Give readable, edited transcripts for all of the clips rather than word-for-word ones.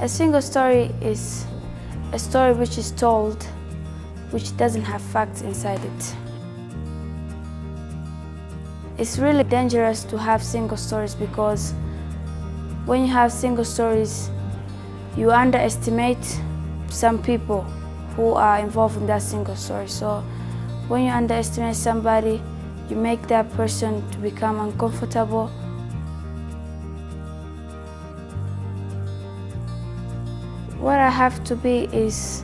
A single story is a story which is told, which doesn't have facts inside it. It's really dangerous to have single stories because when you have single stories, you underestimate some people who are involved in that single story. So when you underestimate somebody, you make that person to become uncomfortable. What I have to be is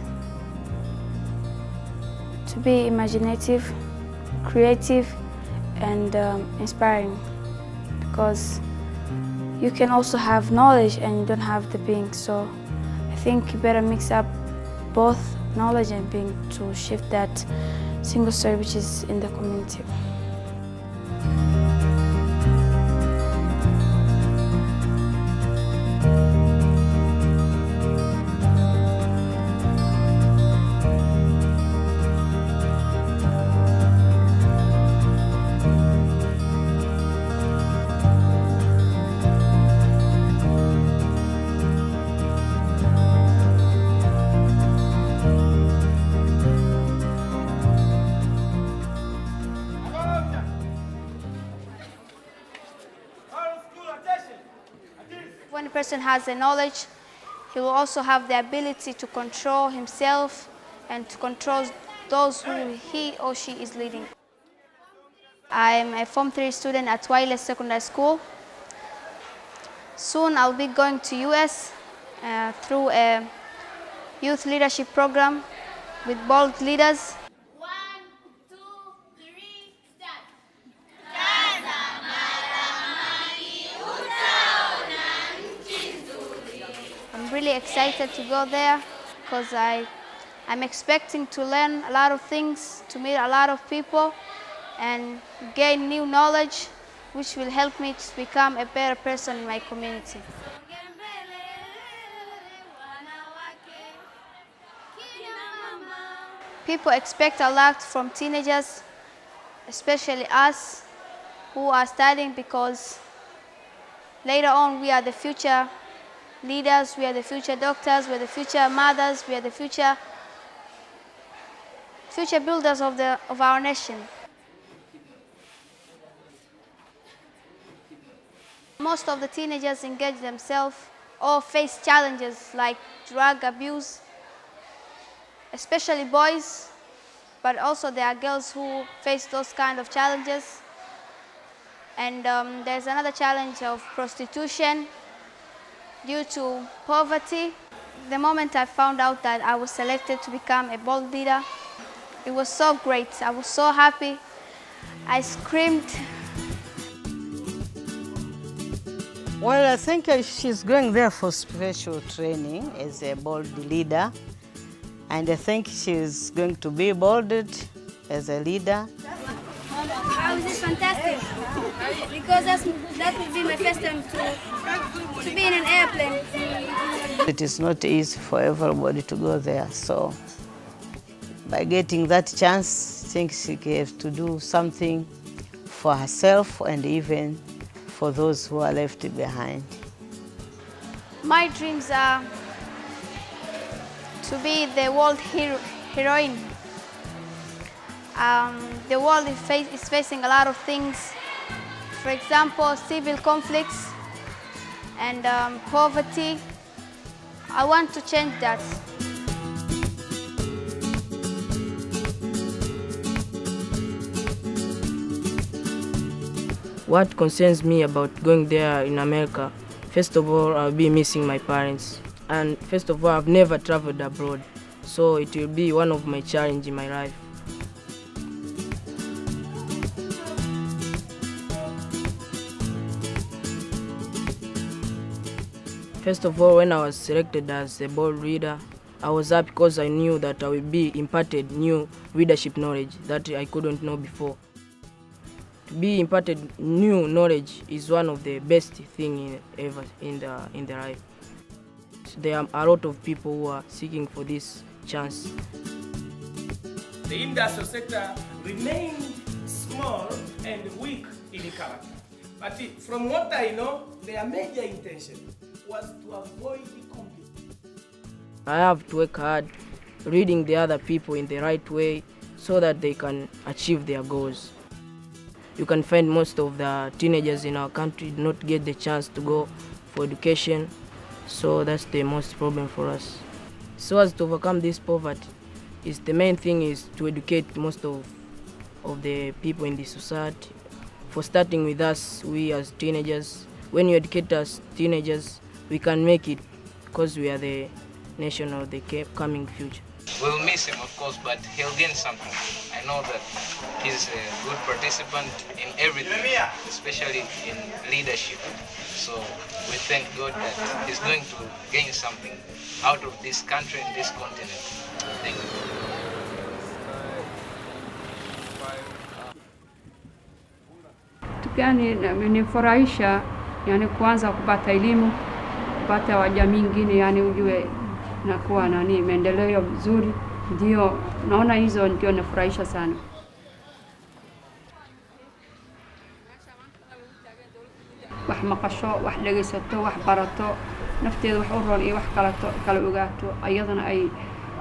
to be imaginative, creative, and inspiring, because you can also have knowledge and you don't have the being. So I think you better mix up both knowledge and being to shift that single story which is in the community. When a person has the knowledge, he will also have the ability to control himself and to control those who he or she is leading. I'm a Form 3 student at Wireless Secondary School. Soon I'll be going to US through a youth leadership program with bold leaders. 1, 2, 3, start. I'm really excited to go there because I'm expecting to learn a lot of things, to meet a lot of people, and gain new knowledge, which will help me to become a better person in my community. People expect a lot from teenagers, especially us who are studying, because later on we are the future leaders, we are the future doctors, we are the future mothers, we are the future builders of our nation. Most of the teenagers engage themselves or face challenges like drug abuse, especially boys. but also there are girls who face those kind of challenges. And there's another challenge of prostitution due to poverty. The moment I found out that I was selected to become a bold leader, it was so great. I was so happy. I screamed. Well, I think she's going there for special training as a bold leader. And I think she's going to be bolded as a leader. How is this fantastic? Because that will be my first time to be in an airplane. It is not easy for everybody to go there, so by getting that chance, I think she has to do something for herself and even for those who are left behind. My dreams are to be the world heroine. The world is facing a lot of things. For example, civil conflicts and poverty. I want to change that. What concerns me about going there in America, first of all, I'll be missing my parents. And first of all, I've never traveled abroad, so it will be one of my challenges in my life. First of all, when I was selected as a bold leader, I was happy because I knew that I will be imparted new leadership knowledge that I couldn't know before. To be imparted new knowledge is one of the best things ever in the life. There are a lot of people who are seeking for this chance. The industrial sector remained small and weak in character. But from what I know, their major intention was to avoid conflict. I have to work hard, reading the other people in the right way so that they can achieve their goals. You can find most of the teenagers in our country do not get the chance to go for education, so that's the most problem for us. So as to overcome this poverty, the main thing is to educate most of the people in the society. For starting with us, we as teenagers, when you educate us teenagers, we can make it because we are the nation of the coming future. We'll miss him, of course, but he'll gain something. I know that he's a good participant in everything, especially in leadership. So we thank God that he's going to gain something out of this country and this continent. Thank you. Yani imenifurahisha yani kuanza kupata elimu, kupata wa jamii nyingine, yani ujue na kuwa nani maendeleo vizuri, ndio naona hizo ndio nafurahisha sana. wax maqasho, wax dhageysato, wax barato, nafteeda wax u roon iyo wax kala ogaato, ayadana ay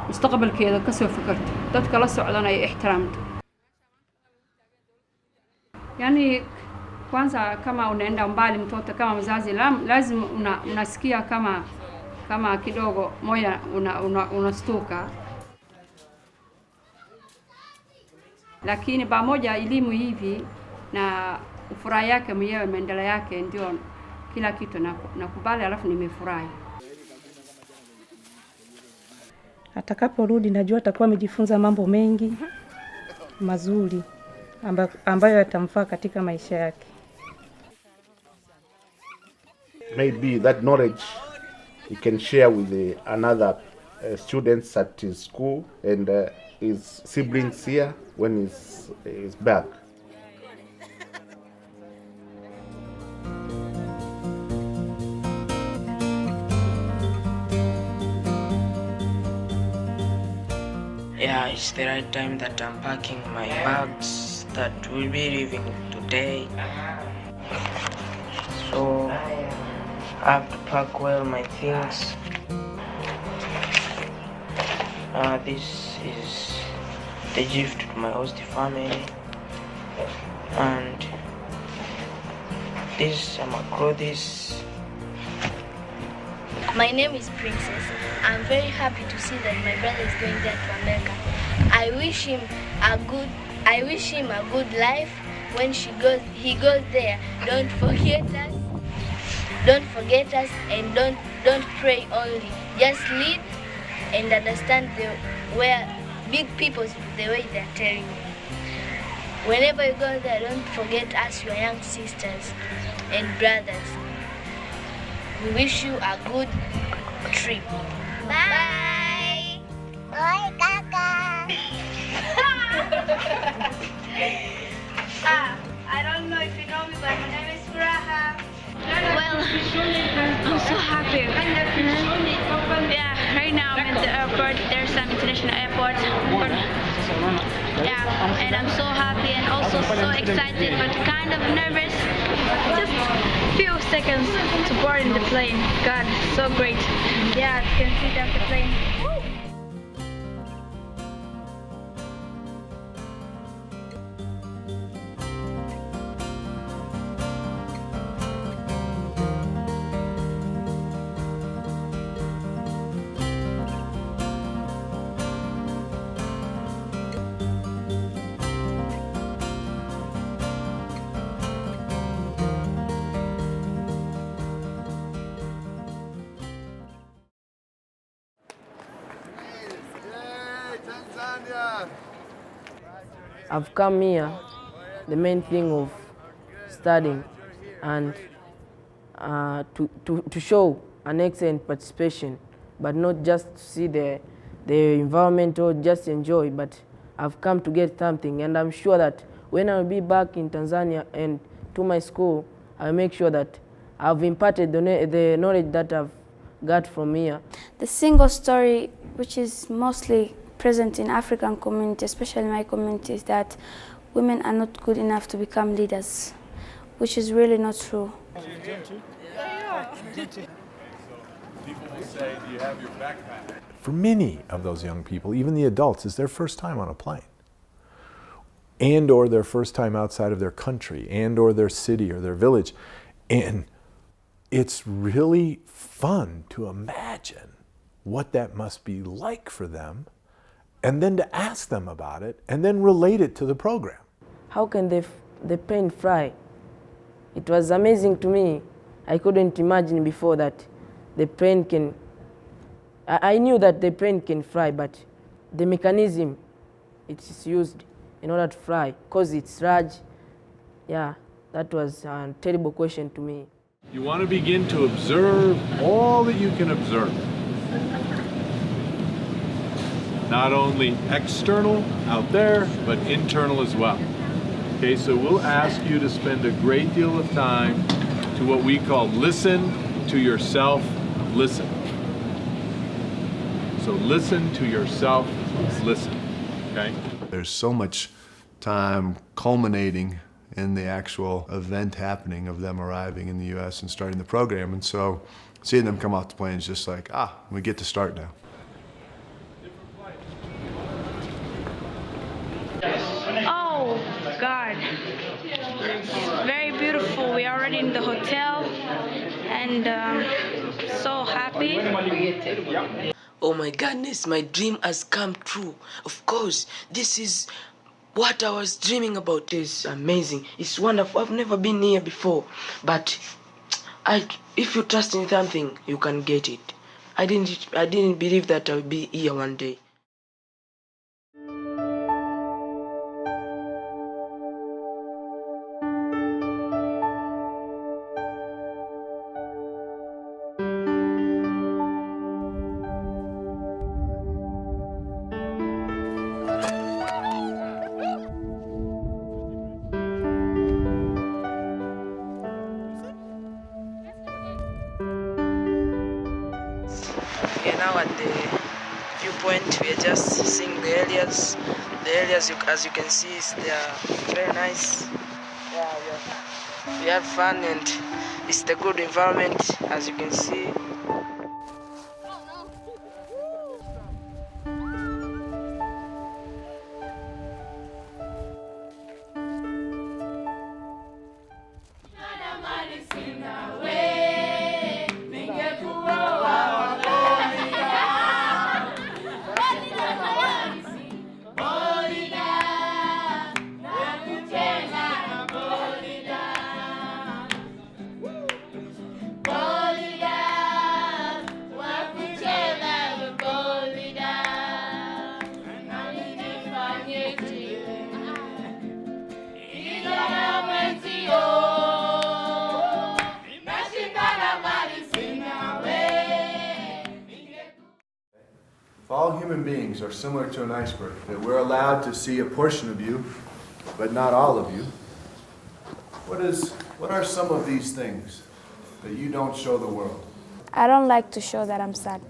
mustaqbalkeeda ka soo fikirto, dadka la socdana ay ixtiraamto. Yani kwanza kama unaenda mbali mtoto kama mzazi lazima unasikia kama kidogo moyo unastuka, lakini pamoja elimu hivi na furaha yake mwenyewe maendeleo yake ndio kila kitu nakubali, alafu nimefurahi. Atakaporudi najua atakuwa amejifunza mambo mengi mazuri ambayo yatamfaa katika maisha yake. Maybe that knowledge he can share with another students at his school and his siblings here when he's back. Yeah, it's the right time that I'm packing my bags that we'll be leaving today. So I have to pack well my things. This is the gift to my host family, and this are my clothes. My name is Princess. I'm very happy to see that my brother is going there to America. I wish him a good life when he goes there. Don't forget us and don't pray only. Just lead and understand where big people the way they're telling you. Whenever you go there, don't forget us, your young sisters and brothers. We wish you a good trip. Bye. Bye, Kaka. I don't know if you know me, but my name is Furaha. Well, I'm so happy. Yeah, right now I'm at the airport. There's some international airport. Yeah, and I'm so happy and also so excited, but kind of nervous. Just few seconds to board in the plane. God, so great. Yeah, you can sit off the plane. I've come here, the main thing of studying and to show an excellent participation, but not just to see the environment or just enjoy, but I've come to get something, and I'm sure that when I'll be back in Tanzania and to my school, I'll make sure that I've imparted the knowledge that I've got from here. The single story, which is mostly present in African community, especially my community, is that women are not good enough to become leaders, which is really not true. For many of those young people, even the adults, it's their first time on a plane, and or their first time outside of their country, and or their city or their village. And it's really fun to imagine what that must be like for them, and then to ask them about it, and then relate it to the program. How can the plane fly? It was amazing to me. I couldn't imagine before that the plane can, I knew that the plane can fly, but the mechanism it is used in order to fly, because it's large, yeah, that was a terrible question to me. You want to begin to observe all that you can observe. Not only external out there, but internal as well. Okay, so we'll ask you to spend a great deal of time to what we call listen to yourself, listen. So listen to yourself, listen, okay? There's so much time culminating in the actual event happening of them arriving in the U.S. and starting the program, and so seeing them come off the plane is just like, we get to start now. Oh, God. Very beautiful. We're already in the hotel and so happy. Oh my goodness, my dream has come true. Of course, this is what I was dreaming about. It's amazing. It's wonderful. I've never been here before. But if you trust in something, you can get it. I didn't believe that I would be here one day. Okay, now at the viewpoint, we are just seeing the areas. The areas, as you can see, they are very nice. Yeah, we have fun, and it's the good environment, as you can see. If all human beings are similar to an iceberg, that we're allowed to see a portion of you, but not all of you, what are some of these things that you don't show the world? I don't like to show that I'm sad.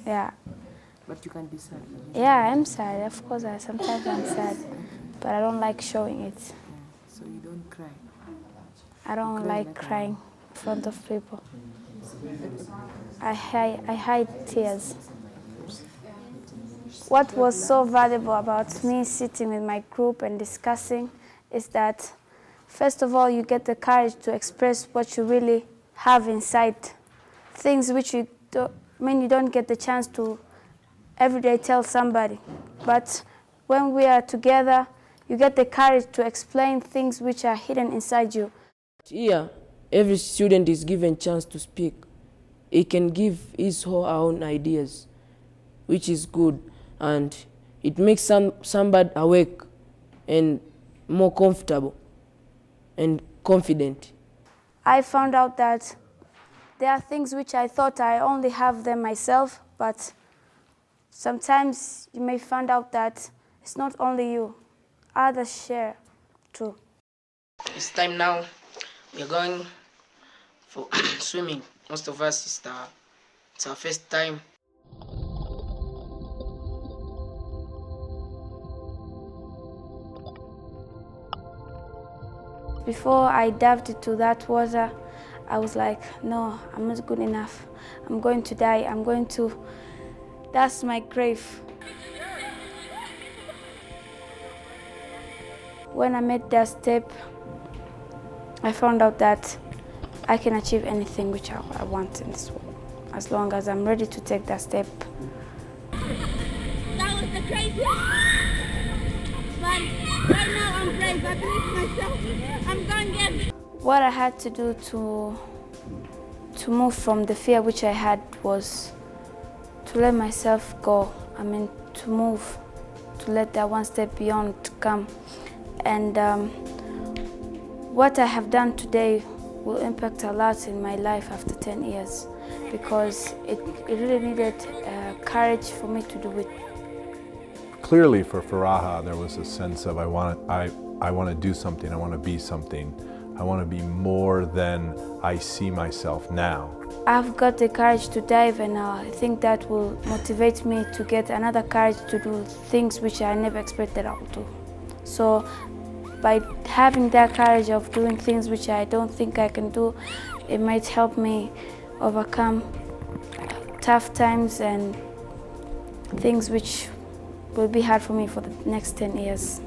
Yeah. But you can be sad. Yeah, I'm sad. Of course, sometimes I'm sad, but I don't like showing it. So you don't cry. I don't like crying in front of people. I hide tears. What was so valuable about me sitting with my group and discussing is that, first of all, you get the courage to express what you really have inside, things which you don't get the chance to every day tell somebody. But when we are together, you get the courage to explain things which are hidden inside you. Here, every student is given chance to speak. He can give his or her own ideas, which is good, and it makes somebody awake and more comfortable and confident. I found out that there are things which I thought I only have them myself, but sometimes you may find out that it's not only you, others share too. It's time now. We are going for swimming. Most of us, it's our first time. Before I dived into that water, I was like, no, I'm not good enough. I'm going to die. That's my grave. When I made that step, I found out that I can achieve anything which I want in this world, as long as I'm ready to take that step. That was the craziest. But right now I'm brave. I believe in myself. I'm going in. What I had to do to move from the fear which I had was to let myself go. To move, to let that one step beyond come. And what I have done today will impact a lot in my life after 10 years, because it really needed courage for me to do it. Clearly for Faraha, there was a sense of I want to do something, I want to be something, I want to be more than I see myself now. I've got the courage to dive, and I think that will motivate me to get another courage to do things which I never expected I would do. So by having that courage of doing things which I don't think I can do, it might help me overcome tough times and things which will be hard for me for the next 10 years.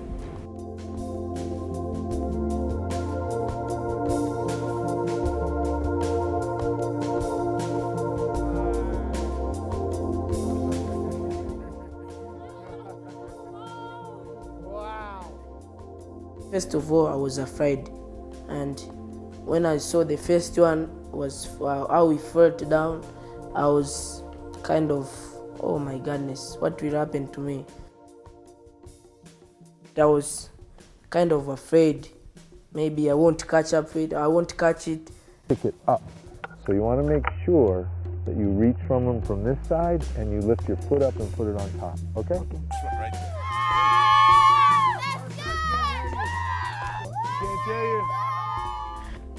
First of all, I was afraid, and when I saw the first one was how we felt down, I was kind of, oh my goodness, what will happen to me? I was kind of afraid. Maybe I won't catch up with it, I won't catch it. Pick it up. So you want to make sure that you reach from this side and you lift your foot up and put it on top, okay? Right there.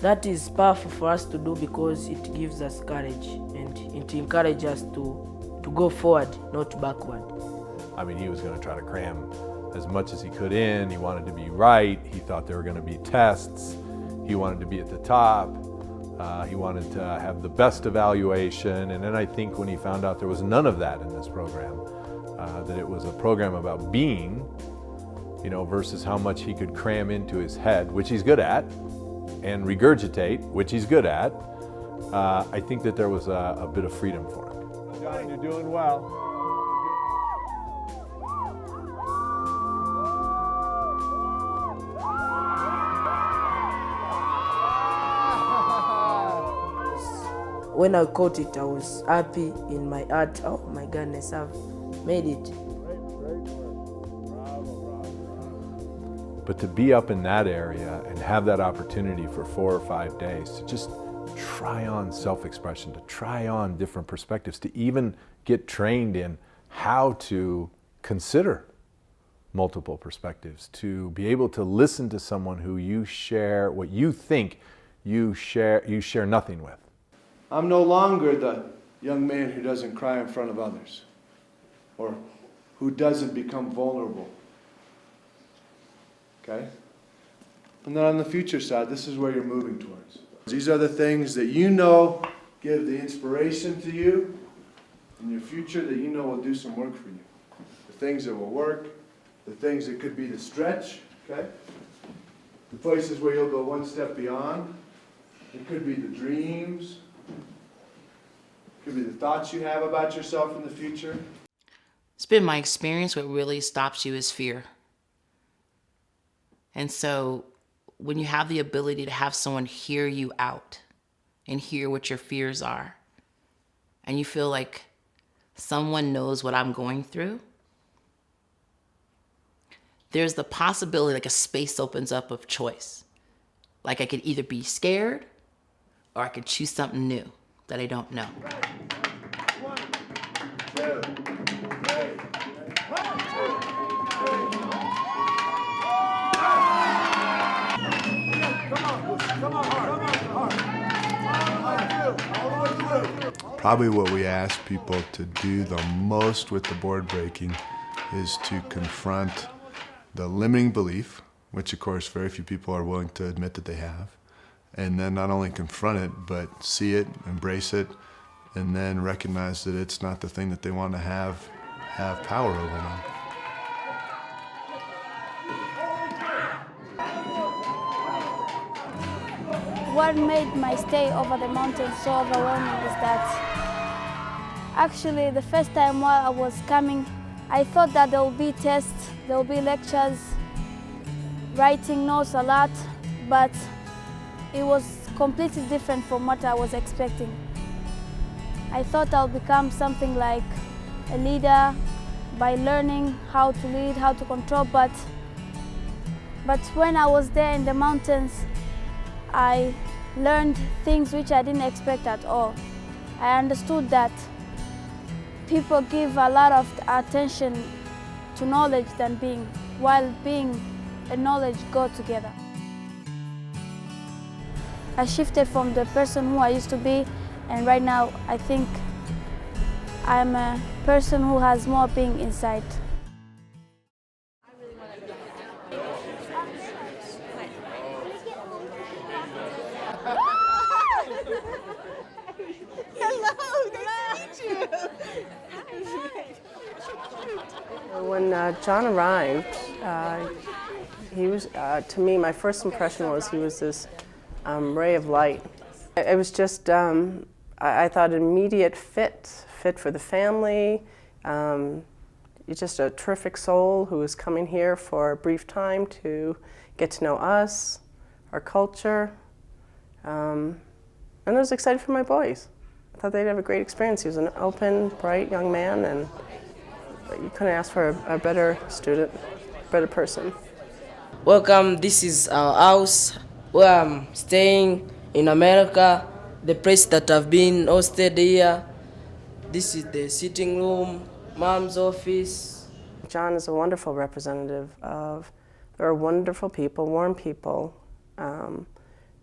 That is powerful for us to do because it gives us courage and it encourages us to go forward, not backward. I mean, he was going to try to cram as much as he could in. He wanted to be right. He thought there were going to be tests. He wanted to be at the top. He wanted to have the best evaluation. And then I think when he found out there was none of that in this program, that it was a program about being, versus how much he could cram into his head, which he's good at, and regurgitate, which he's good at, I think that there was a bit of freedom for him. John, you're doing well. When I caught it, I was happy in my heart. Oh my goodness, I've made it. But to be up in that area and have that opportunity for 4 or 5 days to just try on self-expression, to try on different perspectives, to even get trained in how to consider multiple perspectives, to be able to listen to someone who you share what you think you share nothing with. I'm no longer the young man who doesn't cry in front of others or who doesn't become vulnerable. Okay? And then on the future side, this is where you're moving towards. These are the things that you know give the inspiration to you in your future that you know will do some work for you. The things that will work, the things that could be the stretch, okay? The places where you'll go one step beyond. It could be the dreams. It could be the thoughts you have about yourself in the future. It's been my experience, what really stops you is fear. And so when you have the ability to have someone hear you out and hear what your fears are, and you feel like someone knows what I'm going through, there's the possibility like a space opens up of choice. Like I could either be scared or I could choose something new that I don't know. Probably what we ask people to do the most with the board breaking is to confront the limiting belief, which of course very few people are willing to admit that they have, and then not only confront it, but see it, embrace it, and then recognize that it's not the thing that they want to have power over now. What made my stay over the mountains so overwhelming is that actually the first time while I was coming, I thought that there will be tests, there will be lectures, writing notes a lot, but it was completely different from what I was expecting. I thought I'll become something like a leader by learning how to lead, how to control, but when I was there in the mountains, I learned things which I didn't expect at all. I understood that people give a lot of attention to knowledge than being, while being and knowledge go together. I shifted from the person who I used to be, and right now I think I'm a person who has more being inside. Hello, nice to meet you. When John arrived, he was, to me, my first impression was he was this ray of light. It was just, I thought, an immediate fit for the family. He's just a terrific soul who was coming here for a brief time to get to know us, our culture, and I was excited for my boys. I thought they'd have a great experience. He was an open, bright young man, and you couldn't ask for a better student, better person. Welcome, this is our house where I'm staying in America, the place that I've been hosted here. This is the sitting room, Mom's office. John is a wonderful representative of, there are wonderful people, warm people,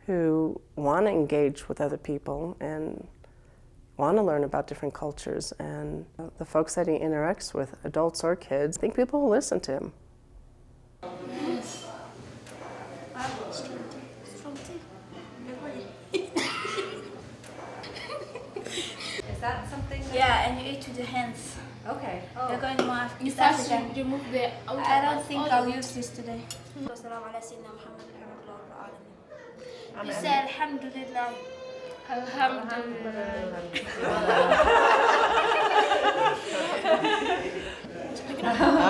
who want to engage with other people and want to learn about different cultures. And the folks that he interacts with, adults or kids, I think people will listen to him. Is that something? Yeah, and you eat with your hands. Okay. You're going more You East first African. remove the outer I don't part, think all I'll of it. use this today. You Amen. say Alhamdulillah.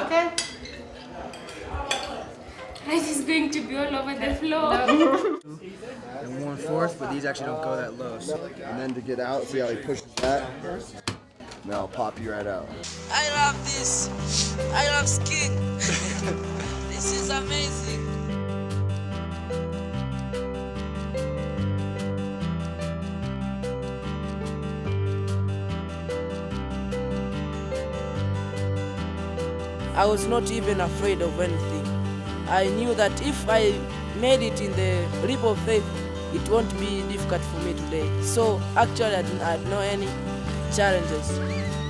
Okay. Rice is going to be all over the floor. And 1/4, but these actually don't go that low. So. And then to get out, see how he pushes that? Now I'll pop you right out. I love this. I love skiing. This is amazing. I was not even afraid of anything. I knew that if I made it in the leap of faith, it won't be difficult for me today. So actually I had no any challenges.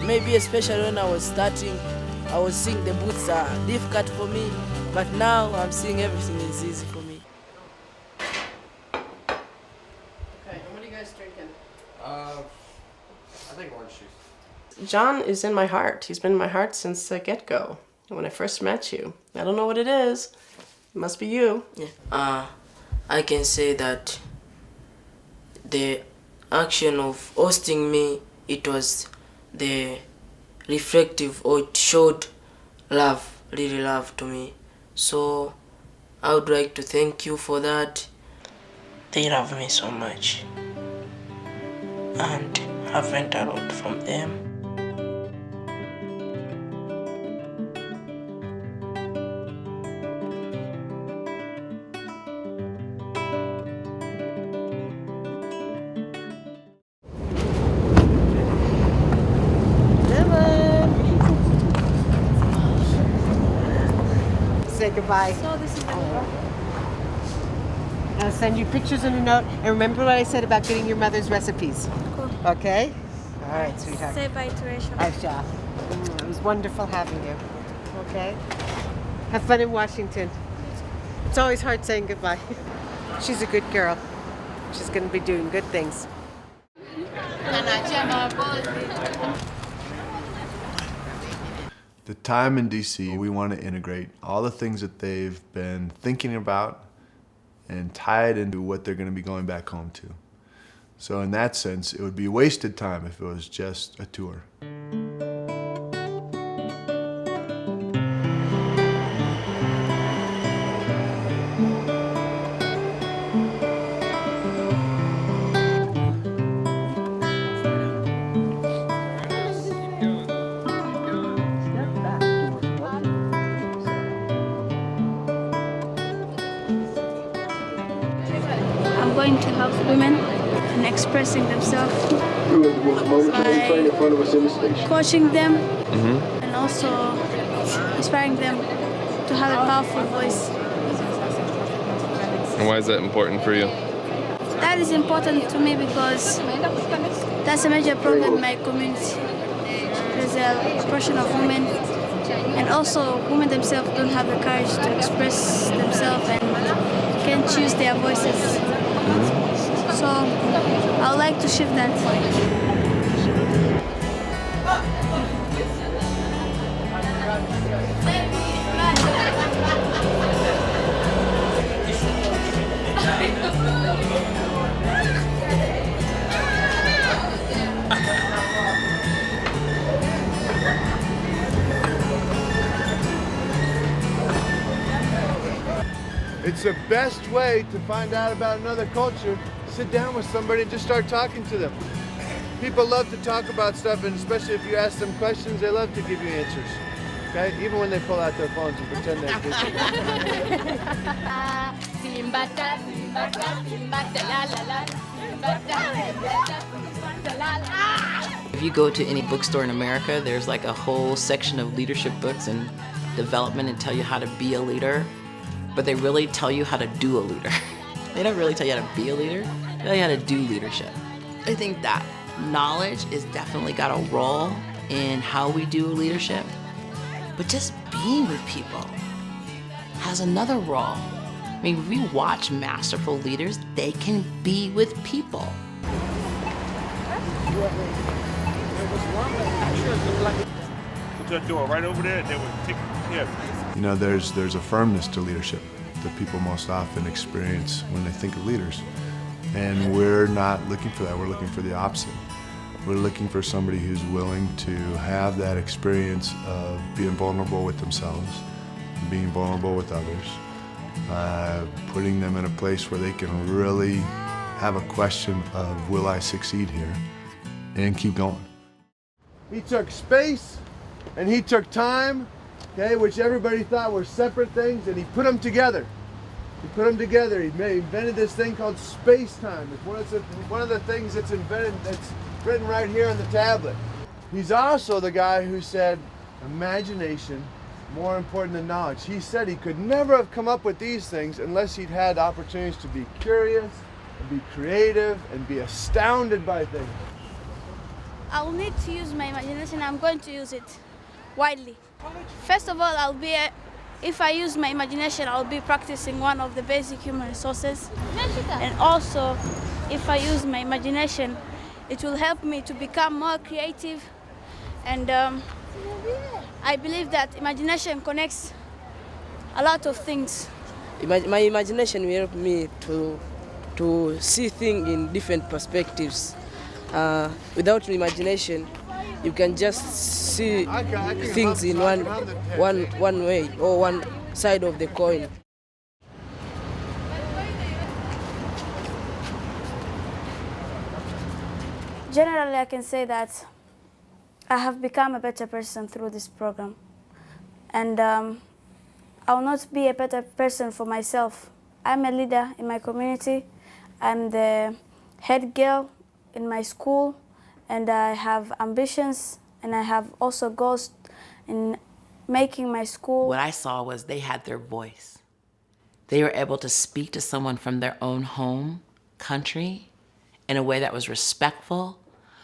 Maybe especially when I was starting, I was seeing the boots are difficult for me, but now I'm seeing everything is easy for me. Okay, what are you guys drinking? I think orange juice. John is in my heart. He's been in my heart since the get-go, when I first met you. I don't know what it is. It must be you. Yeah. I can say that the action of hosting me, it was the reflective, or it showed love, really love to me. So I would like to thank you for that. They love me so much, and I've learned a lot from them. Say goodbye. So this is I'll send you pictures and a note. And remember what I said about getting your mother's recipes. Cool. Okay? All right, sweetheart. Say bye to Rachel. I shall. It was wonderful having you. Okay? Have fun in Washington. It's always hard saying goodbye. She's a good girl. She's going to be doing good things. The time in DC, we want to integrate all the things that they've been thinking about and tie it into what they're going to be going back home to. So in that sense, it would be wasted time if it was just a tour. I'm going to help women in expressing themselves by coaching them and also inspiring them to have a powerful voice. And why is that important for you? That is important to me because that's a major problem in my community. There's a portion of women, and also women themselves don't have the courage to express themselves and can't choose their voices. So I would like to shift that. It's the best way to find out about another culture. Sit down with somebody and just start talking to them. People love to talk about stuff, and especially if you ask them questions, they love to give you answers. Okay? Even when they pull out their phones and pretend they're busy. If you go to any bookstore in America, there's like a whole section of leadership books and development and tell you how to be a leader, but they really tell you how to do a leader. They don't really tell you how to be a leader, they tell you how to do leadership. I think that knowledge is definitely got a role in how we do leadership, but just being with people has another role. I mean, if we watch masterful leaders, they can be with people. Put that door right over there, and they would take care of it. You know, there's a firmness to leadership that people most often experience when they think of leaders. And we're not looking for that, we're looking for the opposite. We're looking for somebody who's willing to have that experience of being vulnerable with themselves, being vulnerable with others, putting them in a place where they can really have a question of, will I succeed here? And keep going. He took space and he took time, okay, which everybody thought were separate things, and he put them together. He put them together. He invented this thing called space-time. It's one of the things that's invented, that's written right here on the tablet. He's also the guy who said, imagination more important than knowledge. He said he could never have come up with these things unless he'd had opportunities to be curious, and be creative, and be astounded by things. I'll need to use my imagination. I'm going to use it widely. First of all, if I use my imagination, I'll be practicing one of the basic human resources. And also, if I use my imagination, it will help me to become more creative. And I believe that imagination connects a lot of things. My imagination will help me to see things in different perspectives. Without imagination, you can just see things in one way or one side of the coin. Generally, I can say that I have become a better person through this program. And I will not be a better person for myself. I'm a leader in my community. I'm the head girl in my school, and I have ambitions, and I have also goals in making my school. What I saw was they had their voice. They were able to speak to someone from their own home country in a way that was respectful,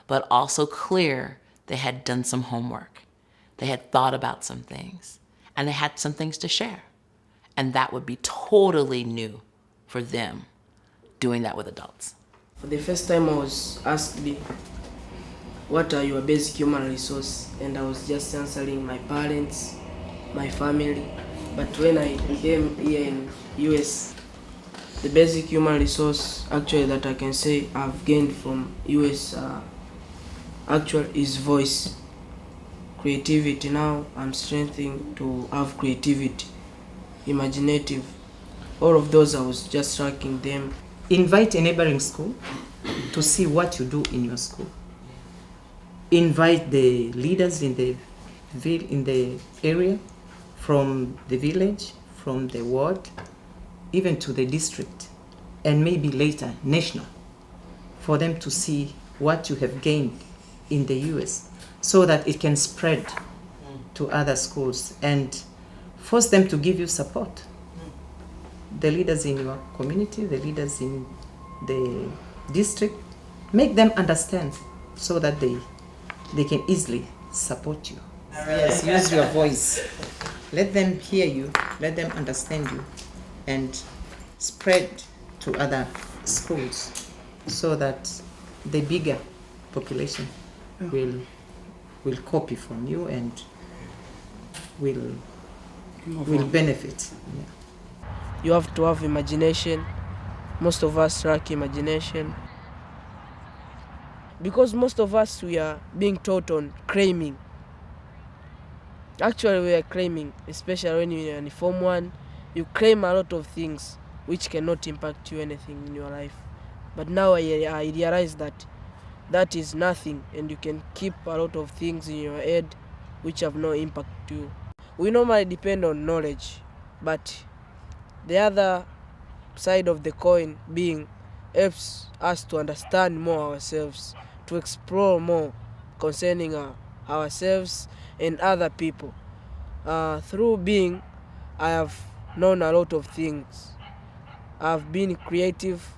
but also clear. They had done some homework. They had thought about some things, and they had some things to share. And that would be totally new for them, doing that with adults. For the first time, I was asked, what are your basic human resources? And I was just answering my parents, my family. But when I came here in US, the basic human resource actually that I can say I've gained from US actually is voice. Creativity. Now I'm strengthening to have creativity, imaginative. All of those, I was just tracking them. Invite a neighboring school to see what you do in your school. Invite the leaders in the area, from the village, from the ward, even to the district, and maybe later national, for them to see what you have gained in the US, so that it can spread to other schools, and force them to give you support. The leaders in your community, the leaders in the district, make them understand so that they can easily support you. Yes, use your voice. Let them hear you, let them understand you, and spread to other schools so that the bigger population will copy from you and will benefit. Yeah. You have to have imagination. Most of us lack imagination. Because most of us, we are being taught on claiming. Actually, we are claiming, especially when you're in Form 1, you claim a lot of things which cannot impact you anything in your life. But now I realize that that is nothing, and you can keep a lot of things in your head which have no impact to you. We normally depend on knowledge, but the other side of the coin being helps us to understand more ourselves, to explore more concerning ourselves and other people. Through being, I have known a lot of things. I've been creative.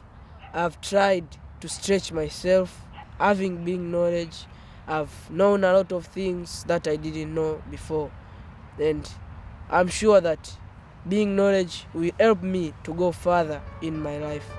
I've tried to stretch myself. Having been knowledge, I've known a lot of things that I didn't know before. And I'm sure that being knowledge will help me to go further in my life.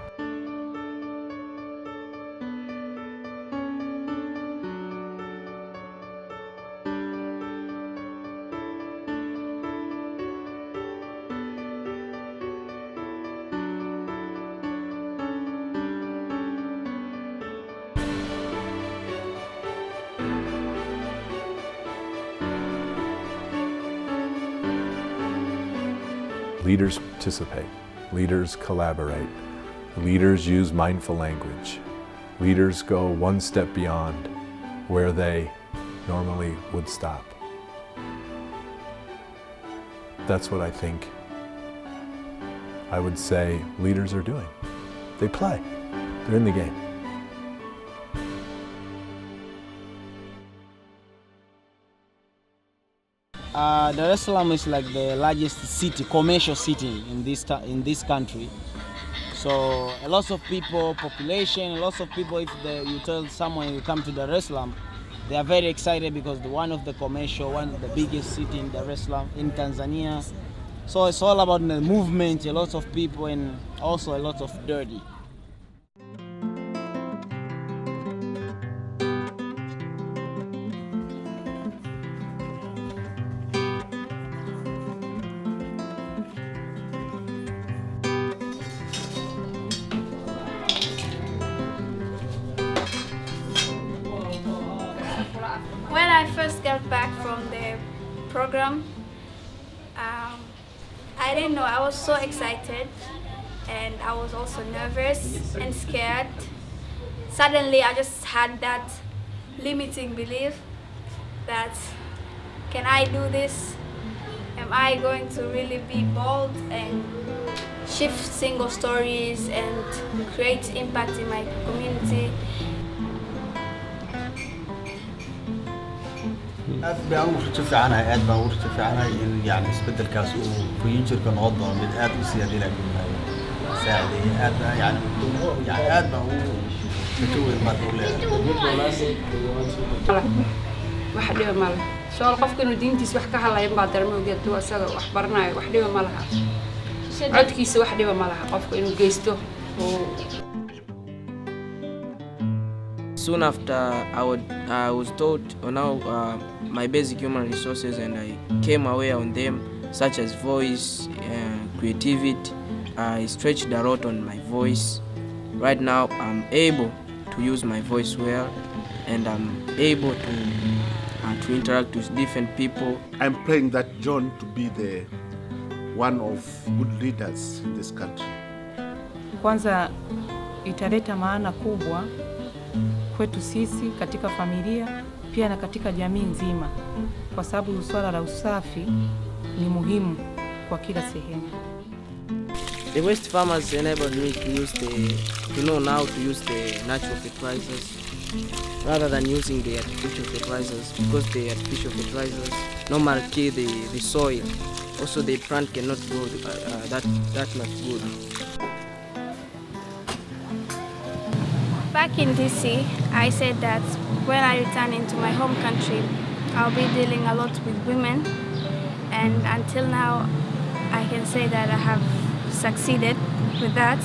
Leaders participate, leaders collaborate, leaders use mindful language, leaders go one step beyond where they normally would stop. That's what I think I would say leaders are doing. They play, they're in the game. Dar es Salaam is like the largest city, commercial city in this country. So a lot of people, population, lots of people. If you tell someone you come to Dar es Salaam, they are very excited because one of the biggest city in Dar es Salaam in Tanzania. So it's all about the movement, a lot of people, and also a lot of dirty. When I first got back from the program, I didn't know, I was so excited and I was also nervous and scared. Suddenly I just had that limiting belief that, can I do this? Am I going to really be bold and shift single stories and create impact in my community? aad baan u fiicanahay in yani isbedelkaas uu future-ka noqon doono mid aad u siyaadina saacideeyo aad yani aad baan u fitoway ma wax dhiba ma laha soo qofka inuu diintiisa wax ka hadlayo baa dareemo geedo asaga wax baranayo wax dhiba ma laha codkiisa wax dhiba ma laha qofka inuu geysto Soon after, I was taught on how my basic human resources, and I came aware on them, such as voice, creativity. I stretched a lot on my voice. Right now, I'm able to use my voice well, and I'm able to interact with different people. I'm praying that John to be the one of good leaders in this country. Kwanza italeta maana kubwa kwetu sisi katika familia pia na katika jamii nzima, kwa sababu swala la usafi ni muhimu kwa kila sehemu. The waste farmers enabled me to know now to use the natural fertilizers rather than using the artificial fertilizers, because the artificial fertilizers normally kill the soil. Also, the plant cannot grow that much good. Back in DC, I said that when I return into my home country, I'll be dealing a lot with women, and until now, I can say that I have succeeded with that,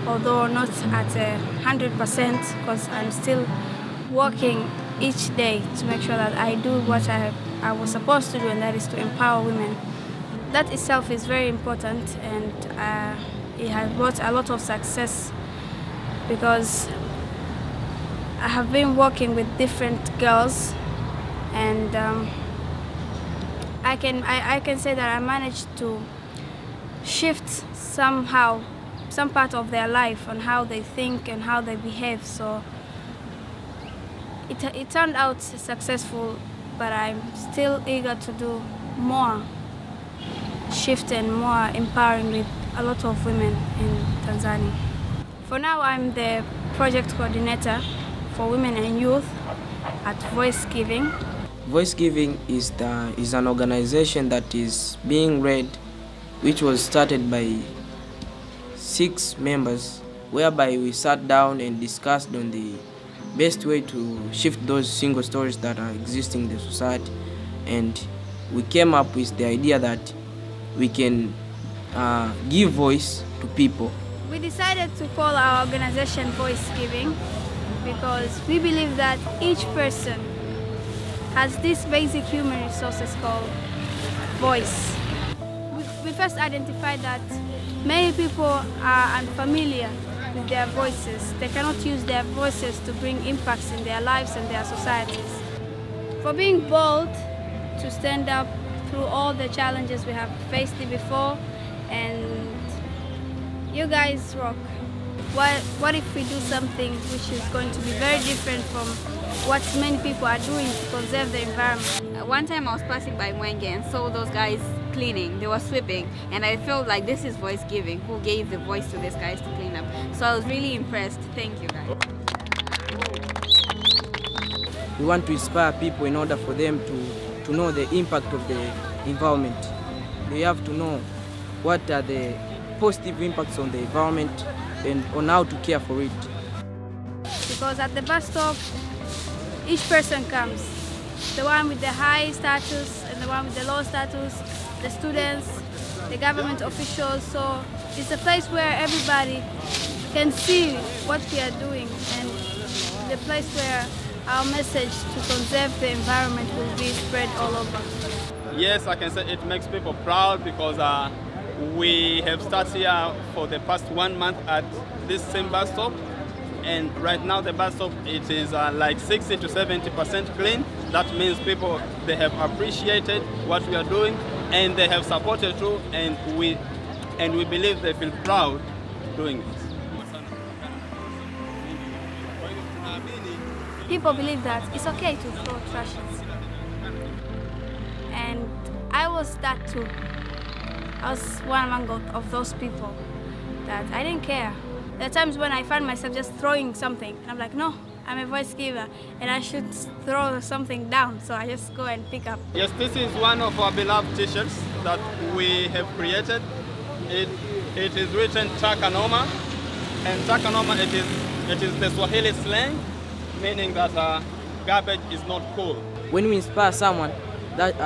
although not at 100%, because I'm still working each day to make sure that I do what I was supposed to do, and that is to empower women. That itself is very important, and it has brought a lot of success, because I have been working with different girls, and I can say that I managed to shift somehow some part of their life on how they think and how they behave. So it turned out successful, but I'm still eager to do more shift and more empowering with a lot of women in Tanzania. For now, I'm the project coordinator for women and youth at Voice Giving. Voice Giving is an organization that is being led, which was started by 6 members, whereby we sat down and discussed on the best way to shift those single stories that are existing in the society, and we came up with the idea that we can give voice to people. We decided to call our organization Voice Giving because we believe that each person has this basic human resources called voice. We first identified that many people are unfamiliar with their voices. They cannot use their voices to bring impacts in their lives and their societies. For being bold to stand up through all the challenges we have faced before, and you guys rock. What if we do something which is going to be very different from what many people are doing to conserve the environment? One time I was passing by Mwenge and saw those guys cleaning, they were sweeping, and I felt like this is Voice Giving, who gave the voice to these guys to clean up. So I was really impressed. Thank you guys. We want to inspire people in order for them to know the impact of environment. They have to know what are the positive impacts on the environment and on how to care for it. Because at the bus stop, each person comes. The one with the high status and the one with the low status, the students, the government officials. So it's a place where everybody can see what we are doing, and the place where our message to conserve the environment will be spread all over. Yes, I can say it makes people proud because we have started here for the past 1 month at this same bus stop, and right now the bus stop it is like 60 to 70% clean. That means people, they have appreciated what we are doing and they have supported too, and we believe they feel proud doing it. People believe that it's okay to throw trashes, and I was that too. I was one of those people that I didn't care. There are times when I find myself just throwing something, and I'm like, no, I'm a voice giver, and I should throw something down, so I just go and pick up. Yes, this is one of our beloved t-shirts that we have created. It is written Takanoma, and Takanoma it is the Swahili slang, meaning that garbage is not cool. When we inspire someone, that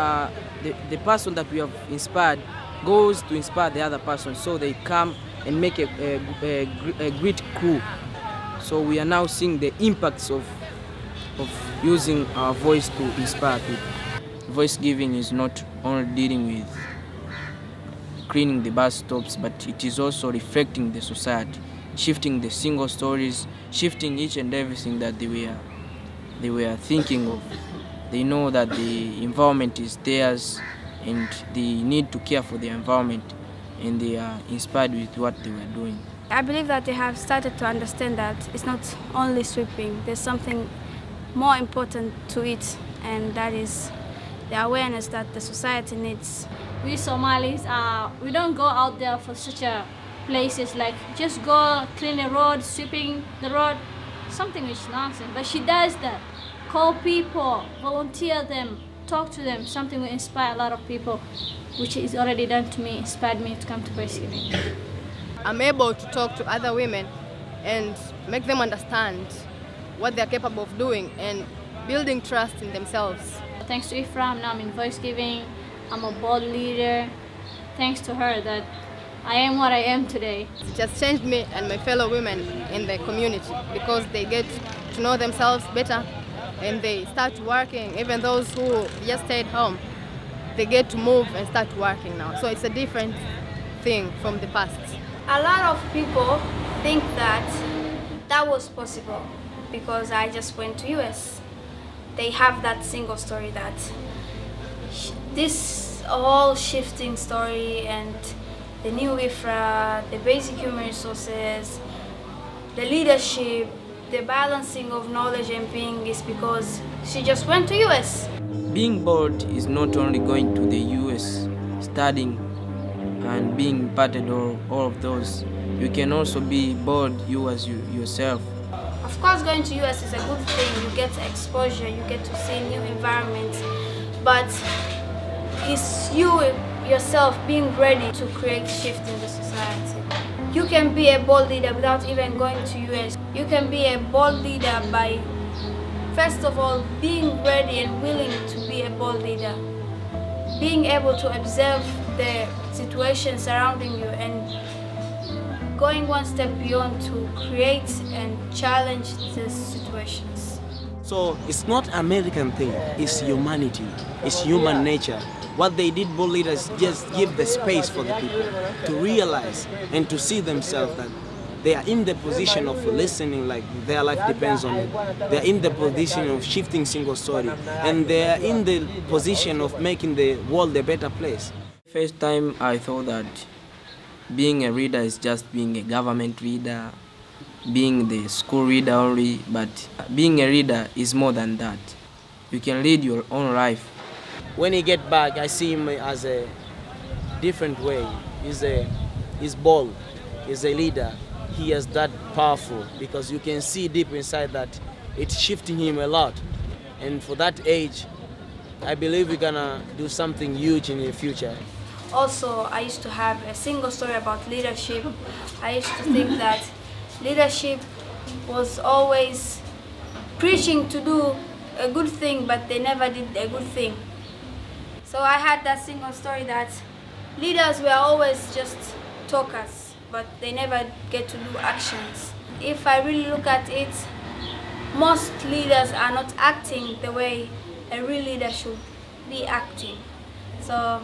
the person that we have inspired goes to inspire the other person, so they come and make a great crew. So we are now seeing the impacts of using our voice to inspire people. Voice giving is not only dealing with cleaning the bus stops, but it is also reflecting the society, shifting the single stories, shifting each and everything that they were thinking of. They know that the environment is theirs and they need to care for the environment, and they are inspired with what they were doing. I believe that they have started to understand that it's not only sweeping, there's something more important to it, and that is the awareness that the society needs. We Somalis, we don't go out there for such a places like just go clean the road, sweeping the road, something which is nonsense. But she does that. Call people, volunteer them, talk to them, something will inspire a lot of people, which is already done to me, inspired me to come to Voice Giving. I'm able to talk to other women and make them understand what they're capable of doing and building trust in themselves. Thanks to Ephraim, now I'm in Voice Giving. I'm a bold leader. Thanks to her that I am what I am today. It has changed me and my fellow women in the community because they get to know themselves better and they start working. Even those who just stayed home, they get to move and start working now. So it's a different thing from the past. A lot of people think that that was possible because I just went to US. They have that single story that this whole shifting story and the new IFRA, the basic human resources, the leadership, the balancing of knowledge and being is because she just went to US. Being bold is not only going to the US, studying and being imparted all of those. You can also be bold yourself. Of course, going to US is a good thing. You get exposure, you get to see new environments, but it's you yourself being ready to create shift in the society. You can be a bold leader without even going to US. You can be a bold leader by, first of all, being ready and willing to be a bold leader. Being able to observe the situation surrounding you and going one step beyond to create and challenge these situations. So it's not American thing, it's humanity, it's human nature. What they did, bold leaders, just give the space for the people to realize and to see themselves that they are in the position of listening, like their life depends on it. They are in the position of shifting single story, and they are in the position of making the world a better place. First time I thought that being a reader is just being a government reader, being the school reader only, but being a reader is more than that. You can lead your own life. When he get back, I see him as a different way. He's bold, he's a leader. He is that powerful because you can see deep inside that it's shifting him a lot. And for that age, I believe we're gonna do something huge in the future. Also, I used to have a single story about leadership. I used to think that leadership was always preaching to do a good thing, but they never did a good thing. So I had that single story that leaders were always just talkers, but they never get to do actions. If I really look at it, most leaders are not acting the way a real leader should be acting. So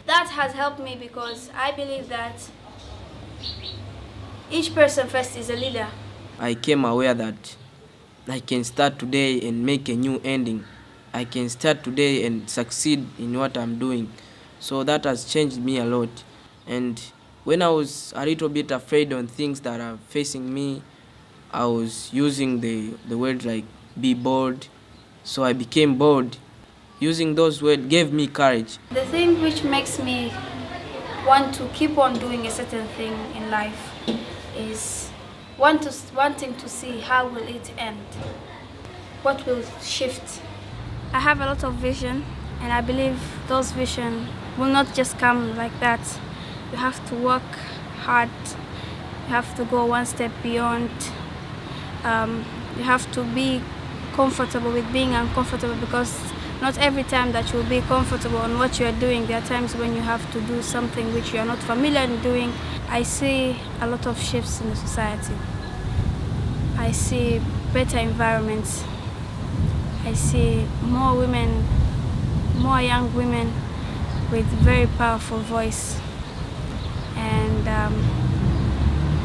that has helped me because I believe that each person first is a leader. I came aware that I can start today and make a new ending. I can start today and succeed in what I'm doing. So that has changed me a lot. And when I was a little bit afraid on things that are facing me, I was using the word like be bold. So I became bold. Using those words gave me courage. The thing which makes me want to keep on doing a certain thing in life is wanting to see how will it end, what will shift. I have a lot of vision, and I believe those visions will not just come like that. You have to work hard, you have to go one step beyond, you have to be comfortable with being uncomfortable, because not every time that you'll be comfortable on what you are doing, there are times when you have to do something which you are not familiar in doing. I see a lot of shifts in the society. I see better environments. I see more women, more young women with very powerful voice. And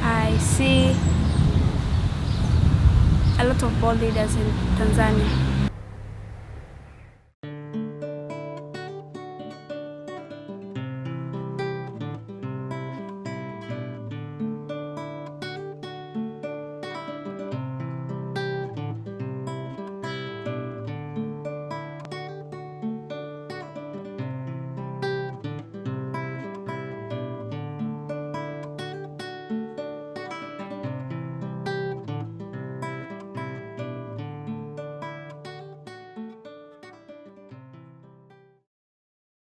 I see a lot of bold leaders in Tanzania.